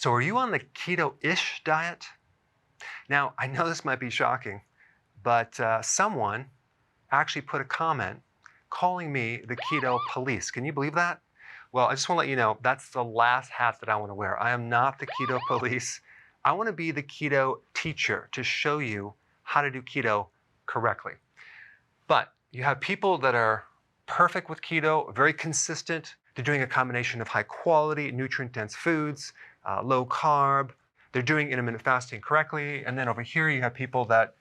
So are you on the Keto-ish diet? Now, I know this might be shocking, but someone actually put a comment calling me the keto police. Can you believe that? Well, I just want to let you know, that's the last hat that I want to wear. I am not the keto police. I want to be the keto teacher to show you how to do keto correctly. But you have people that are perfect with keto, very consistent. They're doing a combination of high quality, nutrient-dense foods, low carb. They're doing intermittent fasting correctly. And then over here, you have people that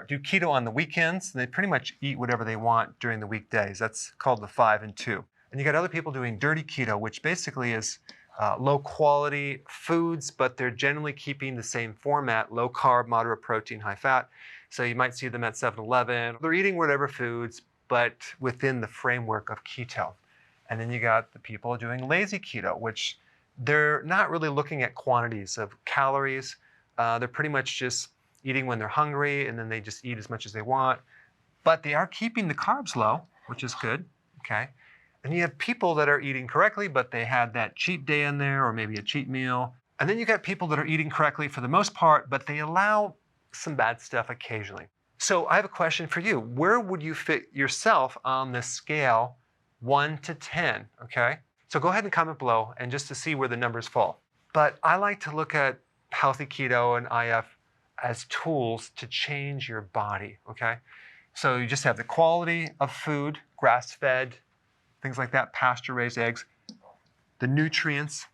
do keto on the weekends. They pretty much eat whatever they want during the weekdays. That's called the 5 and 2. And you got other people doing dirty keto, which basically is low quality foods, but they're generally keeping the same format, low carb, moderate protein, high fat. So you might see them at 7-Eleven. They're eating whatever foods, but within the framework of keto. And then you got the people doing lazy keto, which they're not really looking at quantities of calories. They're pretty much just eating when they're hungry, and then they just eat as much as they want. But they are keeping the carbs low, which is good, okay? And you have people that are eating correctly, but they had that cheat day in there, or maybe a cheat meal. And then you got people that are eating correctly for the most part, but they allow some bad stuff occasionally. So I have a question for you. Where would you fit yourself on the scale 1 to 10, okay? So go ahead and comment below and just to see where the numbers fall. But I like to look at healthy keto and IF as tools to change your body, okay? So you just have the quality of food, grass-fed, things like that, pasture-raised eggs, the nutrients,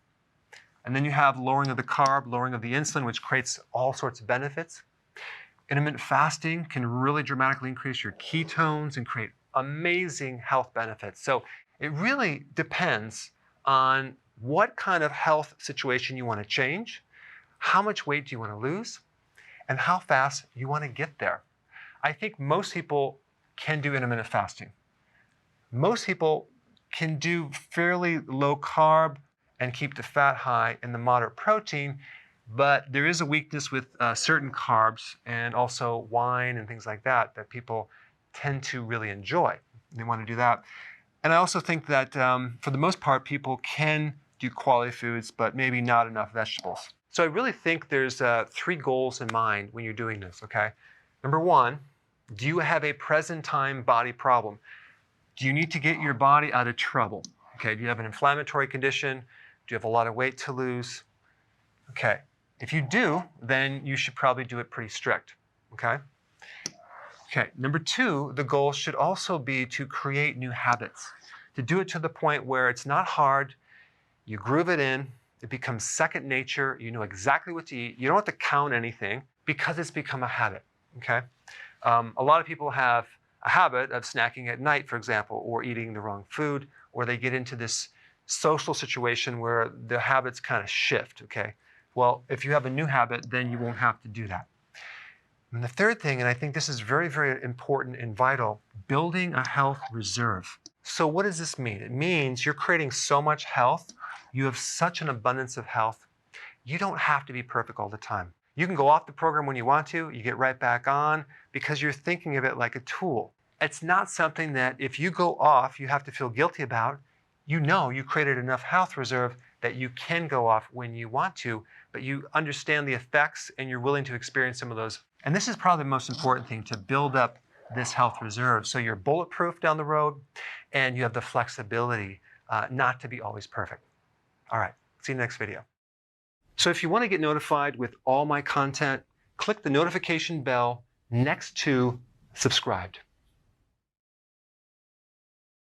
and then you have lowering of the carb, lowering of the insulin, which creates all sorts of benefits. Intermittent fasting can really dramatically increase your ketones and create amazing health benefits. So it really depends on what kind of health situation you want to change, how much weight do you want to lose, and how fast you want to get there. I think most people can do intermittent fasting. Most people can do fairly low carb and keep the fat high and the moderate protein, but there is a weakness with certain carbs and also wine and things like that that people tend to really enjoy. They want to do that. And I also think that for the most part, people can do quality foods, but maybe not enough vegetables. So I really think there's 3 goals in mind when you're doing this, okay? Number 1, do you have a present time body problem? Do you need to get your body out of trouble? Okay, do you have an inflammatory condition? Do you have a lot of weight to lose? Okay, if you do, then you should probably do it pretty strict, okay? Okay, number 2, the goal should also be to create new habits, to do it to the point where it's not hard, you groove it in, it becomes second nature, you know exactly what to eat, you don't have to count anything because it's become a habit, okay? A lot of people have a habit of snacking at night, for example, or eating the wrong food, or they get into this social situation where the habits kind of shift, okay? Well, if you have a new habit, then you won't have to do that. And the third thing, and I think this is very, very important and vital, building a health reserve. So what does this mean? It means you're creating so much health, you have such an abundance of health, you don't have to be perfect all the time. You can go off the program when you want to, you get right back on because you're thinking of it like a tool. It's not something that if you go off, you have to feel guilty about. You know you created enough health reserve that you can go off when you want to, but you understand the effects and you're willing to experience some of those. And this is probably the most important thing, to build up this health reserve so you're bulletproof down the road and you have the flexibility not to be always perfect. All right, see you in the next video. So if you want to get notified with all my content, click the notification bell next to subscribed.